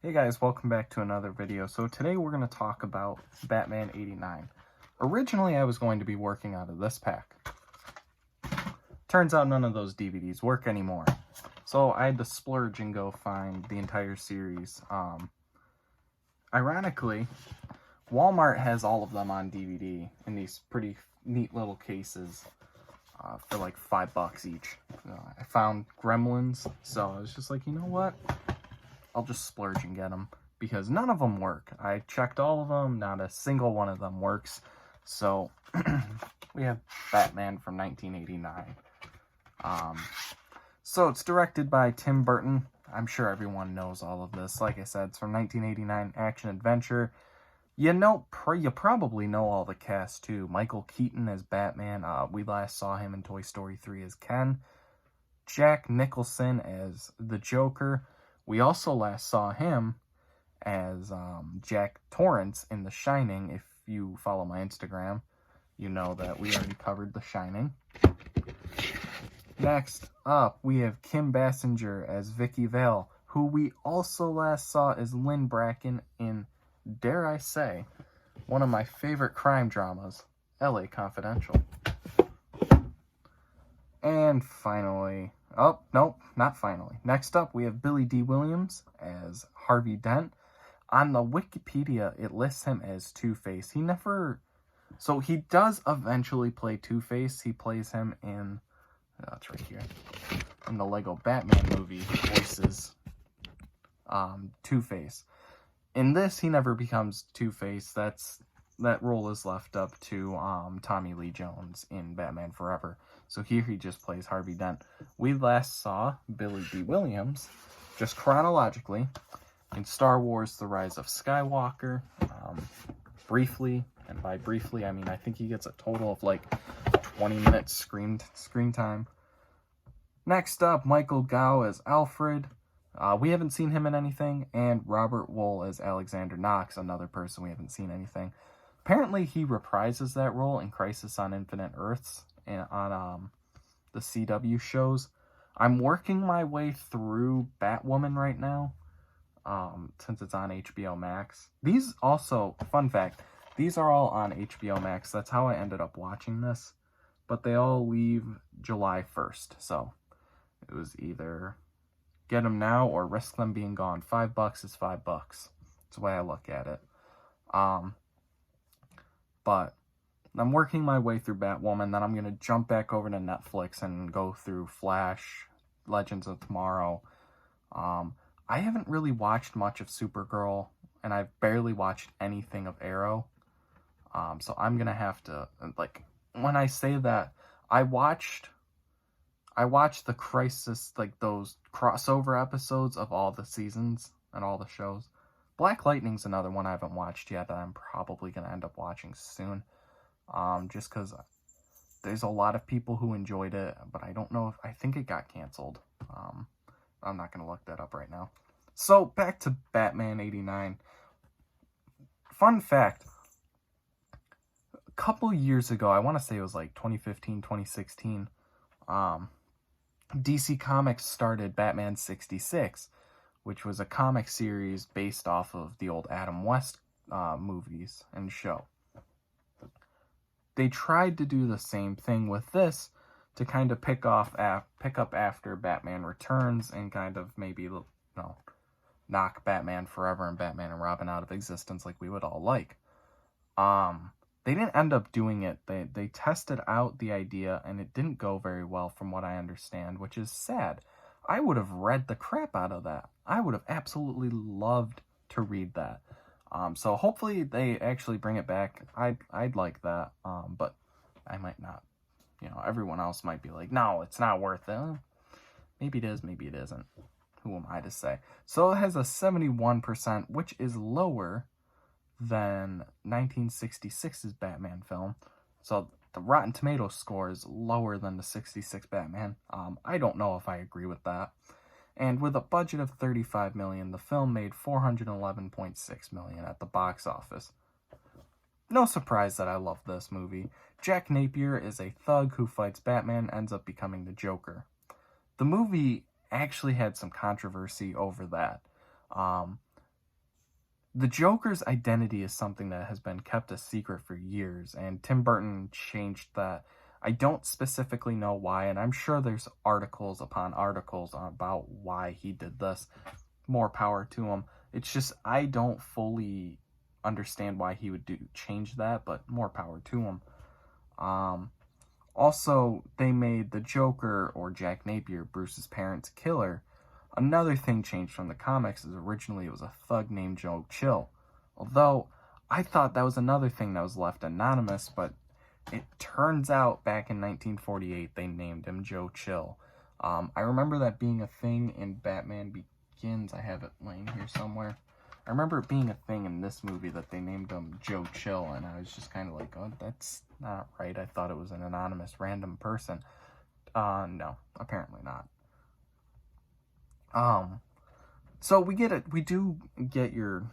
Hey guys, welcome back to another video. So today we're going to talk about Batman 89. Originally I was going to be working out of this pack. Turns out none of those DVDs work anymore. So I had to splurge and go find the entire series. Ironically, Walmart has all of them on DVD in these pretty neat little cases for like $5 each. I found Gremlins, so I was just like, you know what? I'll just splurge and get them because none of them work. I checked all of them, not a single one of them works. So we have Batman from 1989. So it's directed by Tim Burton. I'm sure everyone knows all of this. Like I said, it's from 1989, action adventure. You probably know all the cast too. Michael Keaton as Batman. We last saw him in Toy Story 3 as Ken. Jack Nicholson as the Joker. We also last saw him as Jack Torrance in The Shining. If you follow my Instagram, you know that we already covered The Shining. Next up, we have Kim Basinger as Vicky Vale, who we also last saw as Lynn Bracken in, dare I say, one of my favorite crime dramas, LA Confidential. And finally... Oh, nope, not finally. Next up, we have Billy D. Williams as Harvey Dent. On the Wikipedia, it lists him as Two-Face. So he does eventually play Two-Face. He plays him in, it's right here, in the Lego Batman movie, voices Two-Face. In this, he never becomes Two-Face. That role is left up to Tommy Lee Jones in Batman Forever. So here he just plays Harvey Dent. We last saw Billy D. Williams, just chronologically, in Star Wars The Rise of Skywalker, briefly, and by briefly I mean I think he gets a total of like 20 minutes screen time. Next up, Michael Gough as Alfred. We haven't seen him in anything, and Robert Wool as Alexander Knox, another person we haven't seen anything. Apparently, he reprises that role in Crisis on Infinite Earths and on the CW shows. I'm working my way through Batwoman right now, since it's on HBO Max. These also, fun fact, these are all on HBO Max. That's how I ended up watching this. But they all leave July 1st, so it was either get them now or risk them being gone. $5 is $5. That's the way I look at it. But I'm working my way through Batwoman, then I'm going to jump back over to Netflix and go through Flash, Legends of Tomorrow. I haven't really watched much of Supergirl, and I've barely watched anything of Arrow. So I'm going to have to, like, when I say that, I watched the Crisis, like, those crossover episodes of all the seasons and all the shows. Black Lightning's another one I haven't watched yet that I'm probably going to end up watching soon. Just because there's a lot of people who enjoyed it, but I don't know if, I think it got canceled. I'm not going to look that up right now. So, back to Batman 89. Fun fact, a couple years ago, I want to say it was like 2015, 2016, DC Comics started Batman 66, which was a comic series based off of the old Adam West movies and show. They tried to do the same thing with this to kind of pick up after Batman Returns and kind of maybe, knock Batman Forever and Batman and Robin out of existence like we would all like. They didn't end up doing it. They tested out the idea and it didn't go very well from what I understand, which is sad. I would have read the crap out of that. I would have absolutely loved to read that. So hopefully they actually bring it back. I'd like that, but I might not. Everyone else might be like, no, it's not worth it. Maybe it is, maybe it isn't. Who am I to say? So it has a 71%, which is lower than 1966's Batman film. So the Rotten Tomatoes score is lower than the 66 Batman. I don't know if I agree with that. And with a budget of $35 million, the film made $411.6 million at the box office. No surprise that I love this movie. Jack Napier is a thug who fights Batman, ends up becoming the Joker. The movie actually had some controversy over that. the Joker's identity is something that has been kept a secret for years, and Tim Burton changed that. I don't specifically know why, and I'm sure there's articles upon articles about why he did this. More power to him. It's just, I don't fully understand why he would change that, but more power to him. Also, they made the Joker, or Jack Napier, Bruce's parents' killer. Another thing changed from the comics is originally it was a thug named Joe Chill. Although, I thought that was another thing that was left anonymous, but it turns out back in 1948 they named him Joe Chill. I remember that being a thing in Batman Begins. I have it laying here somewhere. I remember it being a thing in this movie that they named him Joe Chill, and I was just kind of like, oh, that's not right. I thought it was an anonymous random person. No, apparently not. So we do get your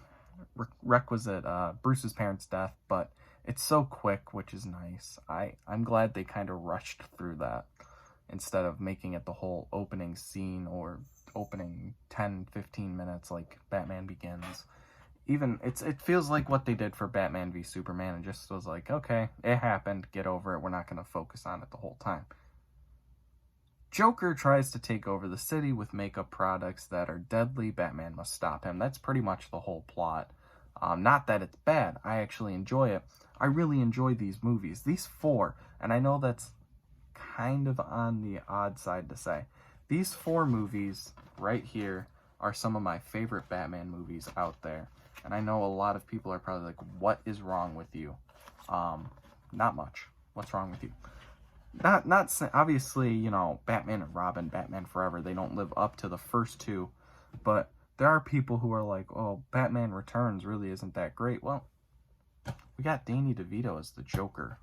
requisite Bruce's parents' death, but it's so quick, which is nice. I'm glad they kind of rushed through that instead of making it the whole opening scene or opening 10-15 minutes like Batman Begins. Even it feels like what they did for Batman v Superman, and just was like, okay, it happened, get over it, we're not going to focus on it the whole time. Joker tries to take over the city with makeup products that are deadly. Batman must stop him. That's pretty much the whole plot. Not that it's bad. I actually enjoy it. I really enjoy these movies. These 4, and I know that's kind of on the odd side to say. These 4 movies right here are some of my favorite Batman movies out there. And I know a lot of people are probably like, what is wrong with you? Not much. What's wrong with you? Not obviously, you know, Batman and Robin, Batman Forever, they don't live up to the first 2, but there are people who are like, oh, Batman Returns really isn't that great. Well, we got Danny DeVito as the Joker.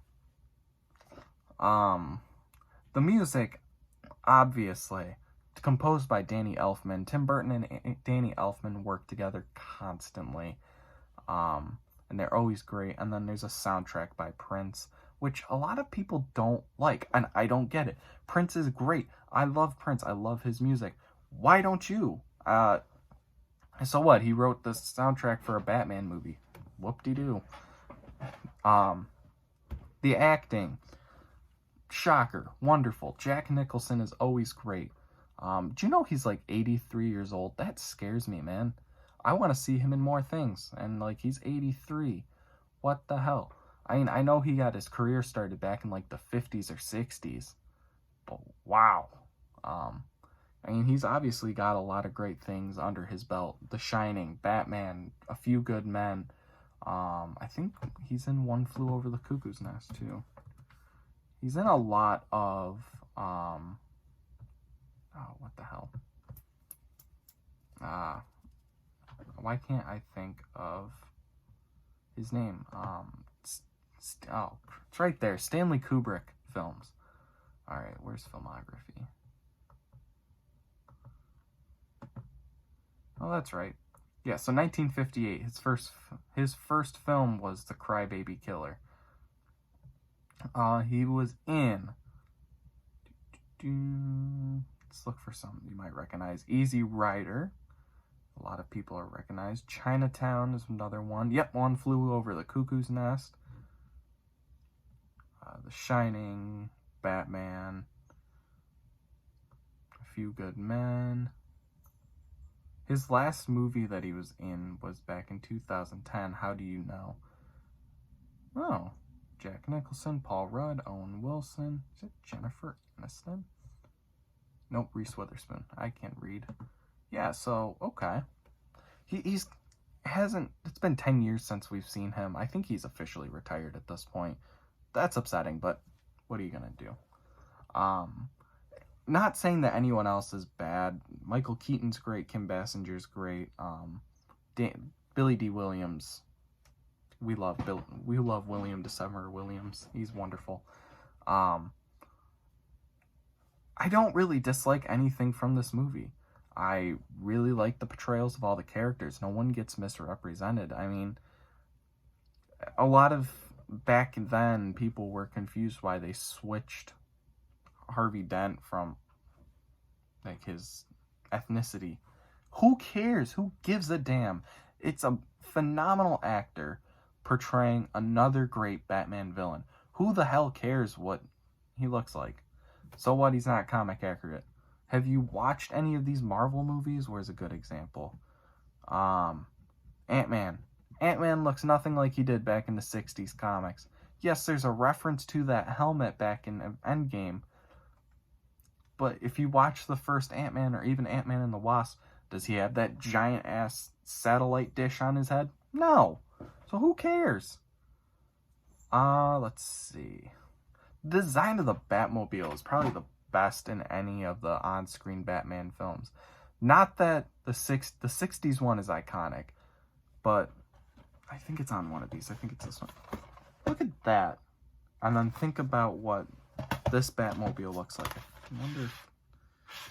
The music, obviously, composed by Danny Elfman. Tim Burton and Danny Elfman work together constantly, and they're always great. And then there's a soundtrack by Prince, which a lot of people don't like, and I don't get it. Prince is great. I love Prince. I love his music. Why don't you? So what? He wrote the soundtrack for a Batman movie. Whoop-de-doo. The acting, shocker, wonderful. Jack Nicholson is always great. Do you know he's like 83 years old? That scares me, man. I want to see him in more things, and like, he's 83. What the hell? I mean, I know he got his career started back in like the 50s or 60s, but wow. I mean, he's obviously got a lot of great things under his belt. The Shining, Batman, A Few Good Men. I think he's in One Flew Over the Cuckoo's Nest too. He's in a lot of, oh, what the hell? Why can't I think of his name? Oh, it's right there. Stanley Kubrick films. Alright, where's Filmography? Oh, that's right. Yeah, so 1958, his first film was The Crybaby Killer. He was in... Let's look for something you might recognize. Easy Rider. A lot of people are recognized. Chinatown is another one. Yep, One Flew Over the Cuckoo's Nest. The Shining, Batman, A Few Good Men. His last movie that he was in was back in 2010, How Do You Know? Oh, Jack Nicholson, Paul Rudd, Owen Wilson. Is it Jennifer Aniston? Nope, Reese Witherspoon. I can't read. Yeah, so, okay. It's been 10 years since we've seen him. I think he's officially retired at this point. That's upsetting, but what are you gonna do? Not saying that anyone else is bad. Michael Keaton's great. Kim Basinger's great. Billy D. Williams. We love William December Williams. He's wonderful. I don't really dislike anything from this movie. I really like the portrayals of all the characters. No one gets misrepresented. I mean, a lot of back then, people were confused why they switched Harvey Dent from, like, his ethnicity. Who cares? Who gives a damn? It's a phenomenal actor portraying another great Batman villain. Who the hell cares what he looks like? So what, he's not comic accurate. Have you watched any of these Marvel movies? Where's a good example? Ant-Man. Ant-Man looks nothing like he did back in the 60s comics. Yes, there's a reference to that helmet back in Endgame. But if you watch the first Ant-Man or even Ant-Man and the Wasp, does he have that giant-ass satellite dish on his head? No. So who cares? Let's see. The design of the Batmobile is probably the best in any of the on-screen Batman films. Not that the 60s one is iconic, but I think it's on one of these. I think it's this one. Look at that. And then think about what this Batmobile looks like. I wonder if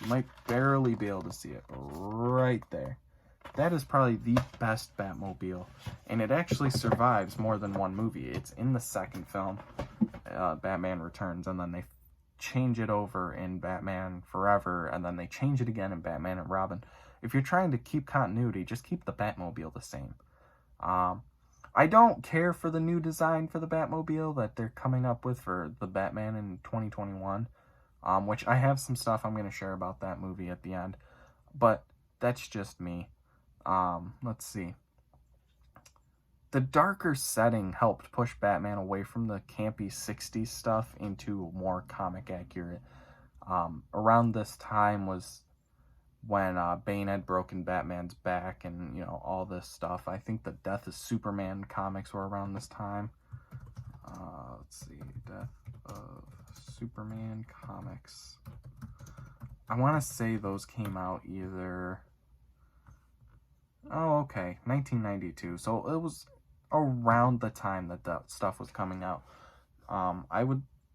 you might barely be able to see it right there. That is probably the best Batmobile, and it actually survives more than one movie. It's in the second film, Batman Returns, and then they change it over in Batman Forever, and then they change it again in Batman and Robin. If you're trying to keep continuity, just keep the Batmobile the same. I don't care for the new design for the Batmobile that they're coming up with for the Batman in 2021, which I have some stuff I'm going to share about that movie at the end, but that's just me. Let's see. The darker setting helped push Batman away from the campy 60s stuff into more comic accurate. Around this time was when Bane had broken Batman's back and, you know, all this stuff. I think the Death of Superman comics were around this time. Let's see. Death of Superman comics. I want to say those came out either... Oh, okay. 1992. So it was around the time that that stuff was coming out.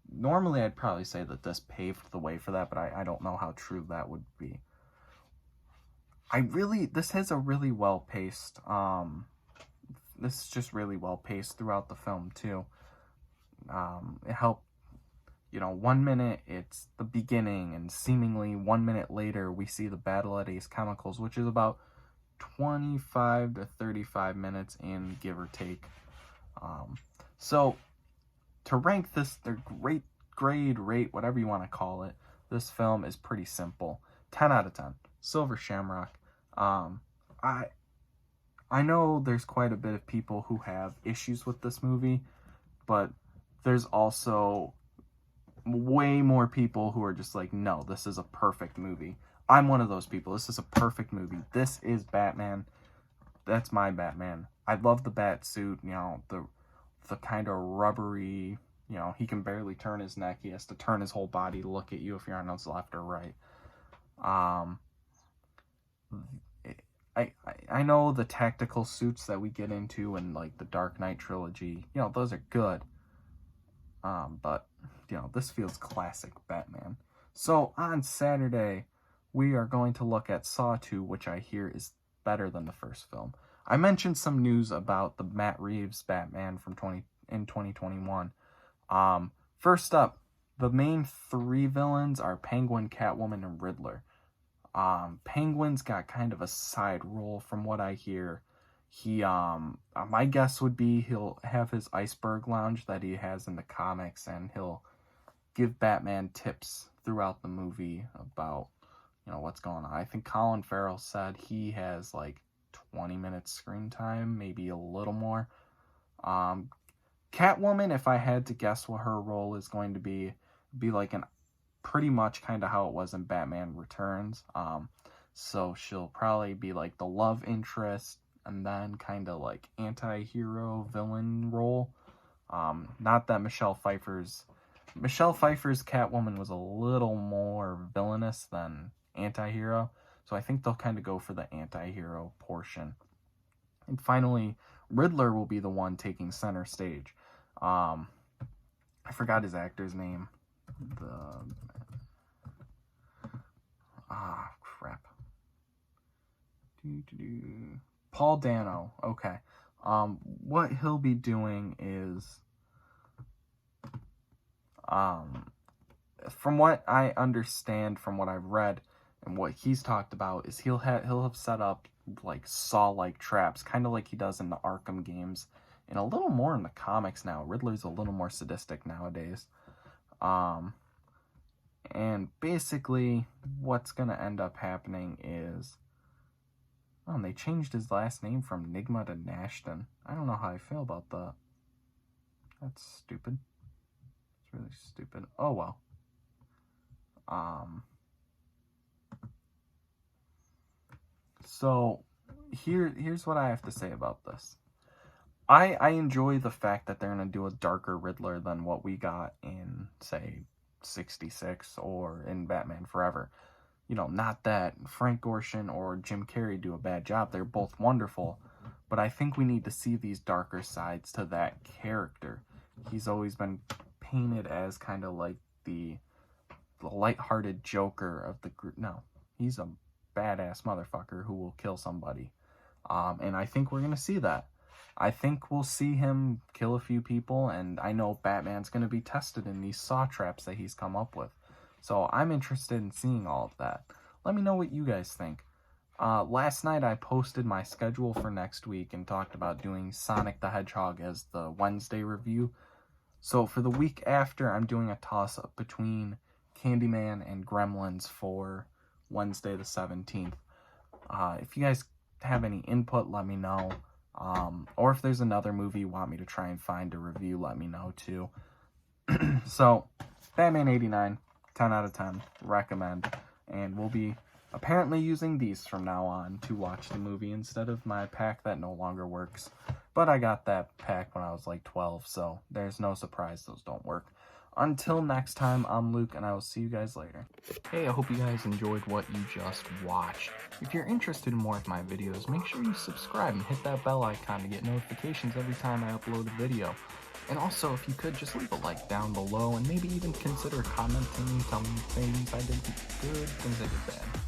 Normally I'd probably say that this paved the way for that, but I don't know how true that would be. This has a really well-paced, this is just really well-paced throughout the film, too. It helped, 1 minute it's the beginning, and seemingly 1 minute later we see the Battle at Ace Chemicals, which is about 25 to 35 minutes in, give or take. So, to rank this, their grade, rate, whatever you want to call it, this film is pretty simple. 10 out of 10. Silver Shamrock. I know there's quite a bit of people who have issues with this movie, but there's also way more people who are just like, no, this is a perfect movie. I'm one of those people. This is a perfect movie. This is Batman. That's my Batman. I love the bat suit, the kind of rubbery, he can barely turn his neck. He has to turn his whole body to look at you if you're on his left or right. I know the tactical suits that we get into in, like, the Dark Knight trilogy, those are good. But, this feels classic Batman. So, on Saturday, we are going to look at Saw 2, which I hear is better than the first film. I mentioned some news about the Matt Reeves Batman from 2021. First up, the main three villains are Penguin, Catwoman, and Riddler. Penguin's got kind of a side role from what I hear. He, my guess would be he'll have his iceberg lounge that he has in the comics, and he'll give Batman tips throughout the movie about, what's going on. I think Colin Farrell said he has, 20 minutes screen time, maybe a little more. Catwoman, if I had to guess what her role is going to be pretty much kind of how it was in Batman Returns. So she'll probably be the love interest and then kind of anti-hero villain role. Not that Michelle Pfeiffer's Catwoman was a little more villainous than anti-hero. So I think they'll kind of go for the anti-hero portion. And finally, Riddler will be the one taking center stage. I forgot his actor's name. Crap. Paul Dano. Okay. What he'll be doing is, from what I understand, from what I've read, and what he's talked about, is he'll have set up like saw-like traps, kind of like he does in the Arkham games, and a little more in the comics now. Riddler's a little more sadistic nowadays. And basically, what's gonna end up happening is, oh, and they changed his last name from Nigma to Nashton. I don't know how I feel about that. That's stupid. It's really stupid. Oh well. So here's what I have to say about this. I enjoy the fact that they're gonna do a darker Riddler than what we got in, say, 66 or in Batman Forever. You know, not that Frank Gorshin or Jim Carrey do a bad job. They're both wonderful. But I think we need to see these darker sides to that character. He's always been painted as kind of like the lighthearted Joker of the group. No, he's a badass motherfucker who will kill somebody. And I think we're going to see that. I think we'll see him kill a few people, and I know Batman's going to be tested in these saw traps that he's come up with. So I'm interested in seeing all of that. Let me know what you guys think. Last night I posted my schedule for next week and talked about doing Sonic the Hedgehog as the Wednesday review. So for the week after, I'm doing a toss-up between Candyman and Gremlins for Wednesday the 17th. If you guys have any input, let me know. Or if there's another movie you want me to try and find to review, let me know too. So, Batman 89, 10 out of 10, recommend. And we'll be apparently using these from now on to watch the movie instead of my pack that no longer works. But I got that pack when I was like 12, so there's no surprise those don't work. Until next time, I'm Luke, and I will see you guys later. Hey, I hope you guys enjoyed what you just watched. If you're interested in more of my videos, make sure you subscribe and hit that bell icon to get notifications every time I upload a video. And also, if you could, just leave a like down below, and maybe even consider commenting, telling me things I did good, things I did bad.